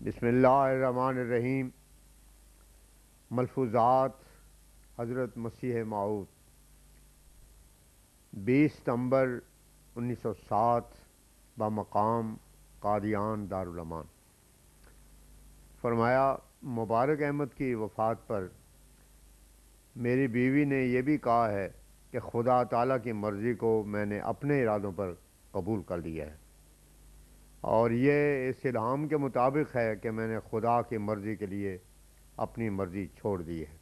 بسم اللہ الرحمن الرحیم۔ ملفوظات حضرت مسیح موعود 20 ستمبر 1907 بمقام قادیان دارالمان۔ فرمایا مبارک احمد کی وفات پر میری بیوی نے یہ بھی کہا ہے کہ خدا تعالیٰ کی مرضی کو میں نے اپنے ارادوں پر قبول کر لیا ہے، اور یہ اس الہام کے مطابق ہے کہ میں نے خدا کی مرضی کے لیے اپنی مرضی چھوڑ دی ہے۔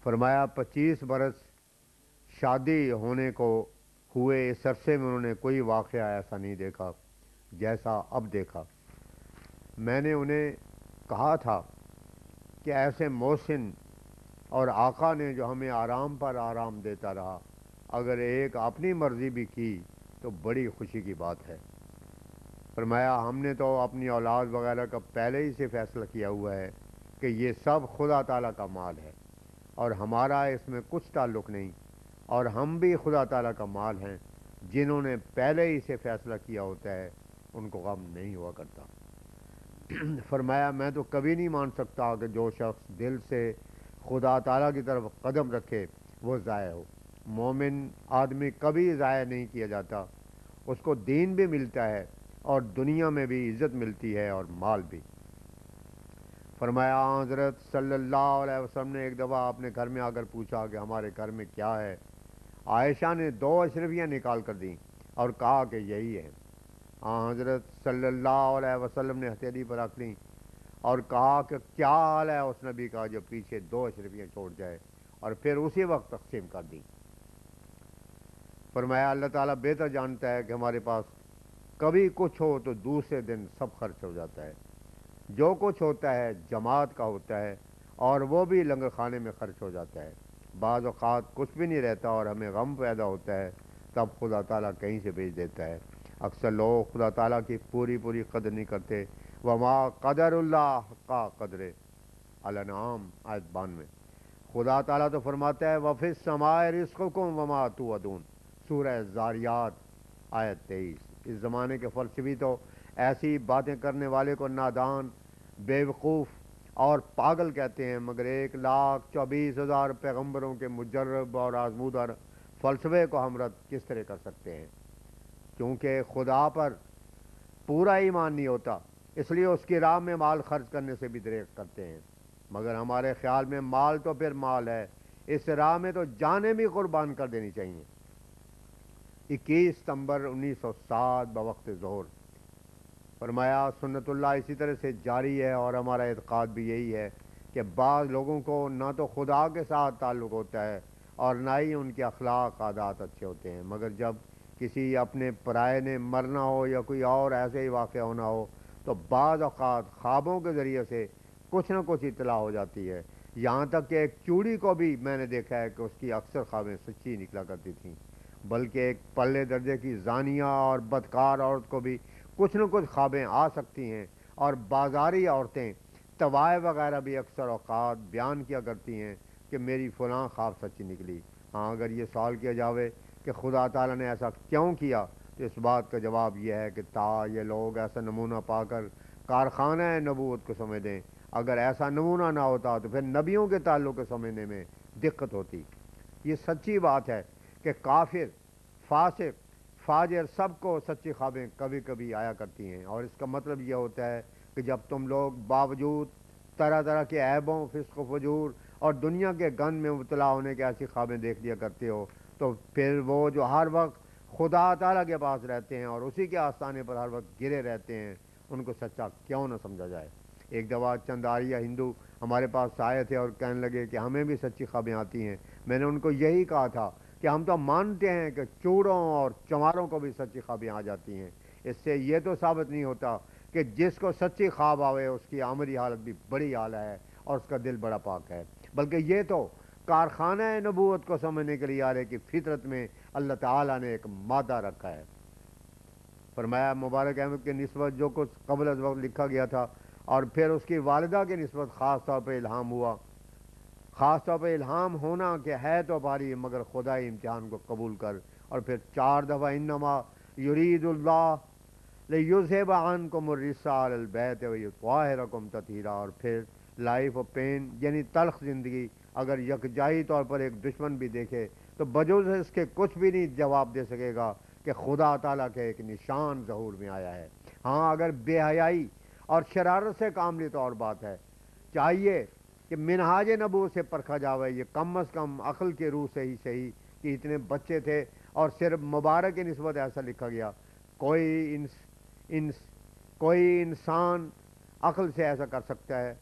فرمایا 25 برس شادی ہونے کو ہوئے اس عرصے میں انہوں نے کوئی واقعہ ایسا نہیں دیکھا جیسا اب دیکھا۔ میں نے انہیں کہا تھا کہ ایسے محسن اور آقا نے جو ہمیں آرام پر آرام دیتا رہا، اگر ایک اپنی مرضی بھی کی تو بڑی خوشی کی بات ہے۔ فرمایا ہم نے تو اپنی اولاد وغیرہ کا پہلے ہی سے فیصلہ کیا ہوا ہے کہ یہ سب خدا تعالیٰ کا مال ہے اور ہمارا اس میں کچھ تعلق نہیں، اور ہم بھی خدا تعالیٰ کا مال ہیں۔ جنہوں نے پہلے ہی سے فیصلہ کیا ہوتا ہے ان کو غم نہیں ہوا کرتا۔ فرمایا میں تو کبھی نہیں مان سکتا کہ جو شخص دل سے خدا تعالیٰ کی طرف قدم رکھے وہ ضائع ہو۔ مومن آدمی کبھی ضائع نہیں کیا جاتا، اس کو دین بھی ملتا ہے اور دنیا میں بھی عزت ملتی ہے اور مال بھی۔ فرمایا حضرت صلی اللہ علیہ وسلم نے ایک دفعہ اپنے گھر میں آ کر پوچھا کہ ہمارے گھر میں کیا ہے۔ عائشہ نے 2 اشرفیاں نکال کر دیں اور کہا کہ یہی ہے۔ حضرت صلی اللہ علیہ وسلم نے ہتھیلی پر رکھ لیں اور کہا کہ کیا حال ہے اس نبی کا جو پیچھے 2 اشرفیاں چھوڑ جائے، اور پھر اسی وقت تقسیم کر دیں۔ فرمایا اللہ تعالیٰ بہتر جانتا ہے کہ ہمارے پاس کبھی کچھ ہو تو دوسرے دن سب خرچ ہو جاتا ہے۔ جو کچھ ہوتا ہے جماعت کا ہوتا ہے اور وہ بھی لنگر خانے میں خرچ ہو جاتا ہے۔ بعض اوقات کچھ بھی نہیں رہتا اور ہمیں غم پیدا ہوتا ہے، تب خدا تعالیٰ کہیں سے بھیج دیتا ہے۔ اکثر لوگ خدا تعالیٰ کی پوری قدر نہیں کرتے۔ وما قدر اللہ کا قدر الانعام آیت 92۔ خدا تعالیٰ تو فرماتا ہے وفی السماء رزقکم وما توعدون، سورہ زاریات آیت 23۔ اس زمانے کے فلسفی تو ایسی باتیں کرنے والے کو نادان، بیوقوف اور پاگل کہتے ہیں، مگر 1,24,000 پیغمبروں کے مجرب اور آزمودہ فلسفے کو ہم رد کس طرح کر سکتے ہیں؟ کیونکہ خدا پر پورا ایمان نہیں ہوتا، اس لیے اس کی راہ میں مال خرچ کرنے سے بھی دریغ کرتے ہیں۔ مگر ہمارے خیال میں مال تو پھر مال ہے، اس راہ میں تو جانیں بھی قربان کر دینی چاہیے۔ 21 ستمبر 1907 بوقت ظہر۔ فرمایا سنت اللہ اسی طرح سے جاری ہے، اور ہمارا اعتقاد بھی یہی ہے کہ بعض لوگوں کو نہ تو خدا کے ساتھ تعلق ہوتا ہے اور نہ ہی ان کے اخلاق عادات اچھے ہوتے ہیں، مگر جب کسی اپنے پرائے نے مرنا ہو یا کوئی اور ایسے ہی واقعہ ہونا ہو تو بعض اوقات خوابوں کے ذریعے سے کچھ نہ کچھ اطلاع ہو جاتی ہے۔ یہاں تک کہ ایک چوڑی کو بھی میں نے دیکھا ہے کہ اس کی اکثر خوابیں سچی نکلا کرتی تھیں، بلکہ ایک پلے درجے کی زانیہ اور بدکار عورت کو بھی کچھ نہ کچھ خوابیں آ سکتی ہیں، اور بازاری عورتیں طوائف وغیرہ بھی اکثر اوقات بیان کیا کرتی ہیں کہ میری فلاں خواب سچی نکلی۔ اگر یہ سوال کیا جاوے کہ خدا تعالیٰ نے ایسا کیوں کیا، تو اس بات کا جواب یہ ہے کہ یہ لوگ ایسا نمونہ پا کر کارخانہ نبوت کو سمجھ دیں۔ اگر ایسا نمونہ نہ ہوتا تو پھر نبیوں کے تعلق کو سمجھنے میں دقت ہوتی۔ یہ سچی بات ہے کہ کافر، فاسق، فاجر سب کو سچی خوابیں کبھی کبھی آیا کرتی ہیں، اور اس کا مطلب یہ ہوتا ہے کہ جب تم لوگ باوجود طرح طرح کے عیبوں، فسق و فجور اور دنیا کے گند میں مبتلا ہونے کے ایسی خوابیں دیکھ لیا کرتے ہو، تو پھر وہ جو ہر وقت خدا تعالیٰ کے پاس رہتے ہیں اور اسی کے آستانے پر ہر وقت گرے رہتے ہیں، ان کو سچا کیوں نہ سمجھا جائے۔ ایک دفعہ چند آریہ ہندو ہمارے پاس آئے تھے اور کہنے لگے کہ ہمیں بھی سچی خوابیں آتی ہیں۔ میں نے ان کو یہی کہا تھا کہ ہم تو مانتے ہیں کہ چوڑوں اور چماروں کو بھی سچی خوابیں آ جاتی ہیں، اس سے یہ تو ثابت نہیں ہوتا کہ جس کو سچی خواب آوے اس کی عملی حالت بھی بڑی اعلیٰ ہے اور اس کا دل بڑا پاک ہے، بلکہ یہ تو کارخانہ نبوت کو سمجھنے کے لیے آ رہے کہ فطرت میں اللہ تعالیٰ نے ایک مادہ رکھا ہے۔ فرمایا مبارک احمد کی نسبت جو کچھ قبل از وقت لکھا گیا تھا اور پھر اس کی والدہ کی نسبت خاص طور پہ الہام ہوا، خاص طور پہ الہام ہونا کہ ہے تو بھاری مگر خدائی امتحان کو قبول کر، اور پھر 4 دفعہ انما یرید اللہ لیذھب عنکم الرجس اہل البیت ویطہرکم تطہیرا۔ اور پھر لائف آف پین یعنی تلخ زندگی اگر یکجائی طور پر ایک دشمن بھی دیکھے تو بجوز اس کے کچھ بھی نہیں جواب دے سکے گا کہ خدا تعالیٰ کے ایک نشان ظہور میں آیا ہے۔ ہاں اگر بے حیائی اور شرارت سے کام لی تو اور بات ہے، چاہیے کہ منہاج نبوت سے پرکھا جاوے، یہ کم از کم عقل کے روح سے ہی صحیح کہ اتنے بچے تھے اور صرف مبارک کی نسبت ایسا لکھا گیا۔ کوئی انسان عقل سے ایسا کر سکتا ہے؟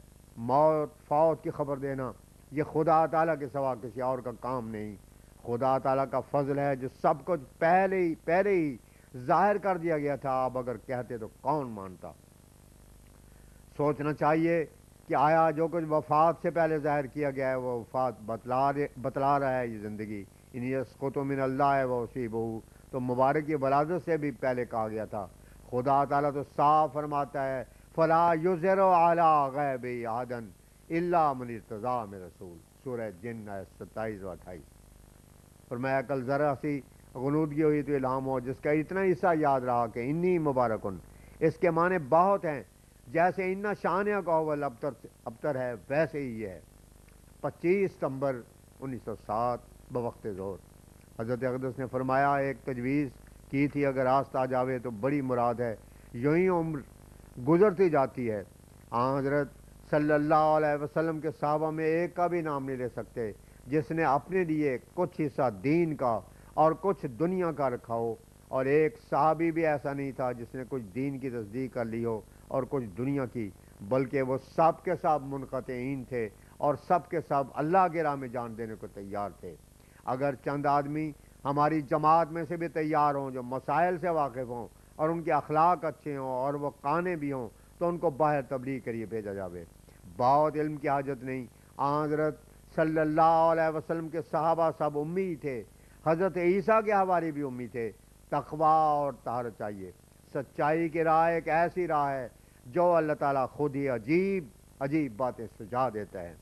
موت فوت کی خبر دینا یہ خدا تعالیٰ کے سوا کسی اور کا کام نہیں۔ خدا تعالیٰ کا فضل ہے جو سب کچھ پہلے ہی ظاہر کر دیا گیا تھا، اب اگر کہتے تو کون مانتا۔ سوچنا چاہیے کہ آیا جو کچھ وفات سے پہلے ظاہر کیا گیا ہے وہ وفات بتلا رہا ہے یہ زندگی۔ ان یسقط من اللہ واصیبہ، تو مبارک کی ولادت سے بھی پہلے کہا گیا تھا۔ خدا تعالیٰ تو صاف فرماتا ہے فلا یظہر علی غیبہ احدا الا من ارتضی من رسول، سورہ جن آیت 27 و 28۔ فرمایا کل ذرا سی غنودگی ہوئی تو الہام ہو، جس کا اتنا حصہ یاد رہا کہ انی مبارکن، اس کے معنی بہت ہیں، جیسے انا شانیہ کا اول ابتر ہے ویسے ہی یہ ہے۔ 25 ستمبر 1907 بوقت ظہر حضرت اقدس نے فرمایا ایک تجویز کی تھی، اگر راست آ جاوے تو بڑی مراد ہے، یوں ہی عمر گزرتی جاتی ہے۔ حضرت صلی اللہ علیہ وسلم کے صحابہ میں ایک کا بھی نام نہیں لے سکتے جس نے اپنے لیے کچھ حصہ دین کا اور کچھ دنیا کا رکھا ہو، اور ایک صحابی بھی ایسا نہیں تھا جس نے کچھ دین کی تصدیق کر لی ہو اور کچھ دنیا کی، بلکہ وہ سب کے سب منقطعین تھے اور سب کے سب اللہ کے راہ میں جان دینے کو تیار تھے۔ اگر چند آدمی ہماری جماعت میں سے بھی تیار ہوں جو مسائل سے واقف ہوں اور ان کے اخلاق اچھے ہوں اور وہ قانے بھی ہوں تو ان کو باہر تبلیغ کریے بھیجا جاوے۔ بہت علم کی حاجت نہیں، حضرت صلی اللہ علیہ وسلم کے صحابہ سب امی تھے، حضرت عیسیٰ کے حواری بھی امی تھے۔ تقوی اور طہارت چاہیے۔ سچائی کی راہ ایک ایسی راہ ہے جو اللہ تعالیٰ خود ہی عجیب باتیں سجا دیتا ہے۔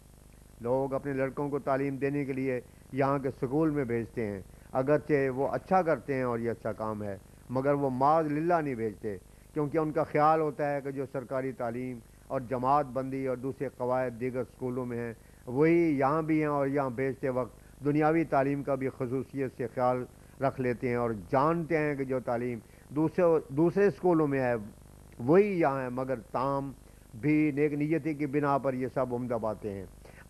لوگ اپنے لڑکوں کو تعلیم دینے کے لیے یہاں کے سکول میں بھیجتے ہیں، اگرچہ وہ اچھا کرتے ہیں اور یہ اچھا کام ہے، مگر وہ معاذ للہ نہیں بھیجتے، کیونکہ ان کا خیال ہوتا ہے کہ جو سرکاری تعلیم اور جماعت بندی اور دوسرے قواعد دیگر سکولوں میں ہیں وہی یہاں بھی ہیں، اور یہاں بھیجتے وقت دنیاوی تعلیم کا بھی خصوصیت سے خیال رکھ لیتے ہیں اور جانتے ہیں کہ جو تعلیم دوسرے سکولوں میں ہے وہی یہاں ہے، مگر تام بھی نیک نیتی کی بنا پر یہ سب عمدہ باتیں ہیں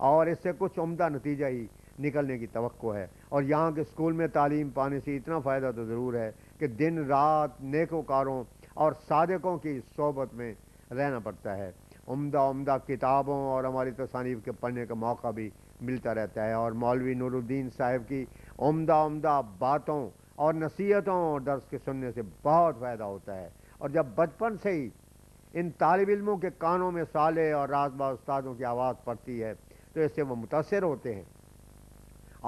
اور اس سے کچھ عمدہ نتیجہ ہی نکلنے کی توقع ہے۔ اور یہاں کے سکول میں تعلیم پانے سے اتنا فائدہ تو ضرور ہے کہ دن رات نیکوکاروں اور صادقوں کی صحبت میں رہنا پڑتا ہے، عمدہ کتابوں اور ہماری تصانیف کے پڑھنے کا موقع بھی ملتا رہتا ہے، اور مولوی نور الدین صاحب کی عمدہ باتوں اور نصیحتوں اور درس کے سننے سے بہت فائدہ ہوتا ہے۔ اور جب بچپن سے ہی ان طالب علموں کے کانوں میں صالح اور رازباز استادوں کی آواز پڑتی ہے تو اس سے وہ متاثر ہوتے ہیں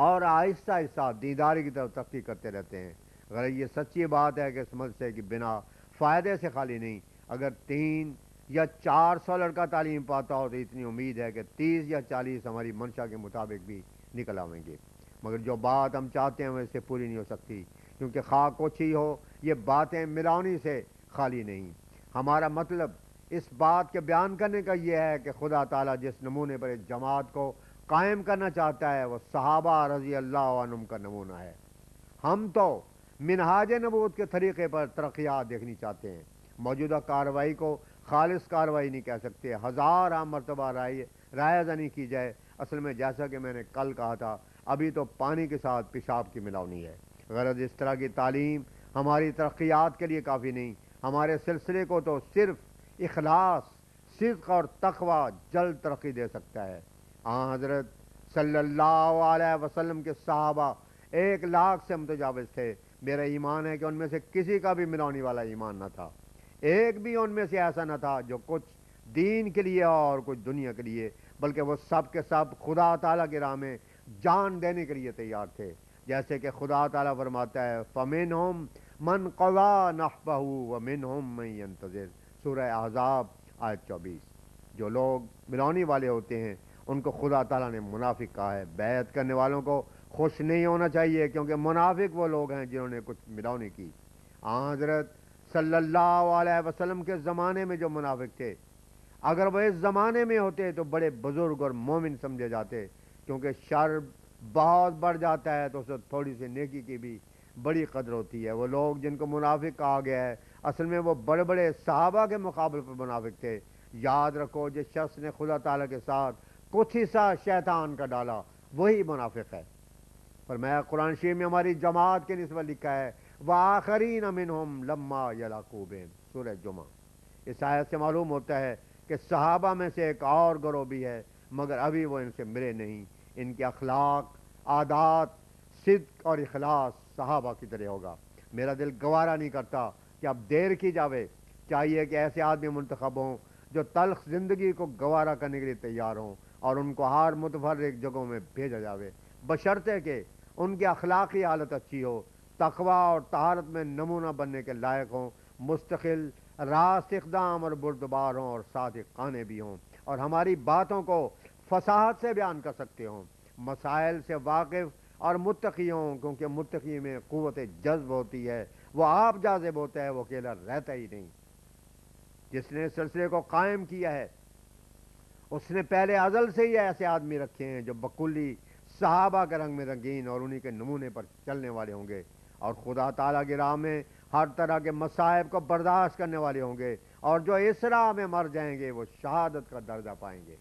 اور آہستہ دینداری کی طرف ترقی کرتے رہتے ہیں۔ اگر یہ سچی بات ہے کہ اس مدرسے کی بنا فائدے سے خالی نہیں، اگر 300 یا 400 لڑکا تعلیم پاتا ہو تو اتنی امید ہے کہ 30 یا 40 ہماری منشا کے مطابق بھی نکل آئیں گے، مگر جو بات ہم چاہتے ہیں وہ اس سے پوری نہیں ہو سکتی، کیونکہ خواہ کچھ ہی ہو یہ باتیں ملاونی سے خالی نہیں۔ ہمارا مطلب اس بات کے بیان کرنے کا یہ ہے کہ خدا تعالیٰ جس نمونے پر اس جماعت کو قائم کرنا چاہتا ہے وہ صحابہ رضی اللہ عنہم کا نمونہ ہے۔ ہم تو منہاج نبوت کے طریقے پر ترقیات دیکھنی چاہتے ہیں، موجودہ کارروائی کو خالص کارروائی نہیں کہہ سکتے، ہزار مرتبہ رائے زنی کی جائے، اصل میں جیسا کہ میں نے کل کہا تھا ابھی تو پانی کے ساتھ پیشاب کی ملاونی ہے۔ غرض اس طرح کی تعلیم ہماری ترقیات کے لیے کافی نہیں، ہمارے سلسلے کو تو صرف اخلاص، صدق اور تقوی جلد ترقی دے سکتا ہے۔ حضرت صلی اللہ علیہ وسلم کے صحابہ 1,00,000 سے متجاوز تھے، میرا ایمان ہے کہ ان میں سے کسی کا بھی ملانے والا ایمان نہ تھا، ایک بھی ان میں سے ایسا نہ تھا جو کچھ دین کے لیے اور کچھ دنیا کے لیے، بلکہ وہ سب کے سب خدا تعالیٰ کی راہ میں جان دینے کے لیے تیار تھے، جیسے کہ خدا تعالیٰ فرماتا ہے فَمِنْهُمْ مَنْ قَضَى نَحْبَهُ وَمِنْهُمْ مَنْ يَنْتَظِرُ، سورہ احزاب آیت 24۔ جو لوگ ملانے والے ہوتے ہیں ان کو خدا تعالیٰ نے منافق کہا ہے۔ بیعت کرنے والوں کو خوش نہیں ہونا چاہیے، کیونکہ منافق وہ لوگ ہیں جنہوں نے کچھ ملانے کی۔ حضرت صلی اللہ علیہ وسلم کے زمانے میں جو منافق تھے، اگر وہ اس زمانے میں ہوتے تو بڑے بزرگ اور مومن سمجھے جاتے، کیونکہ شر بہت بڑھ جاتا ہے تو اس وقت تھوڑی سی نیکی کی بھی بڑی قدر ہوتی ہے۔ وہ لوگ جن کو منافق کہا گیا ہے، اصل میں وہ بڑے بڑے صحابہ کے مقابلے پر منافق تھے۔ یاد رکھو، جس شخص نے خدا تعالیٰ کے ساتھ کچھ حصہ شیطان کا ڈالا وہی منافق ہے۔ فرمایا قرآن شریف میں ہماری جماعت کے نسبت لکھا ہے وآخرین منہم لما یلاقوا بہم، سورہ جمعہ۔ اس آیت سے معلوم ہوتا ہے کہ صحابہ میں سے ایک اور گروہ بھی ہے، مگر ابھی وہ ان سے ملے نہیں۔ ان کے اخلاق، عادات، صدق اور اخلاص صحابہ کی طرح ہوگا۔ میرا دل گوارا نہیں کرتا کہ اب دیر کی جاوے، چاہیے کہ ایسے آدمی منتخب ہوں جو تلخ زندگی کو گوارا کرنے کے لیے تیار ہوں اور ان کو ہر متفرق جگہوں میں بھیجا جاوے، بشرطے کہ ان کی اخلاقی حالت اچھی ہو، تقوی اور طہارت میں نمونہ بننے کے لائق ہوں، مستقل راست اقدام اور بردبار ہوں، اور ساتھ ہی قانے بھی ہوں، اور ہماری باتوں کو فصاحت سے بیان کر سکتے ہوں، مسائل سے واقف اور متقی ہوں، کیونکہ متقی میں قوت جذب ہوتی ہے، وہ آپ جاذب ہوتا ہے، وہ اکیلا رہتا ہی نہیں۔ جس نے سلسلے کو قائم کیا ہے اس نے پہلے ازل سے ہی ایسے آدمی رکھے ہیں جو بکلی صحابہ کے رنگ میں رنگین اور انہی کے نمونے پر چلنے والے ہوں گے، اور خدا تعالیٰ کی راہ میں ہر طرح کے مصائب کو برداشت کرنے والے ہوں گے، اور جو اس راہ میں مر جائیں گے وہ شہادت کا درجہ پائیں گے۔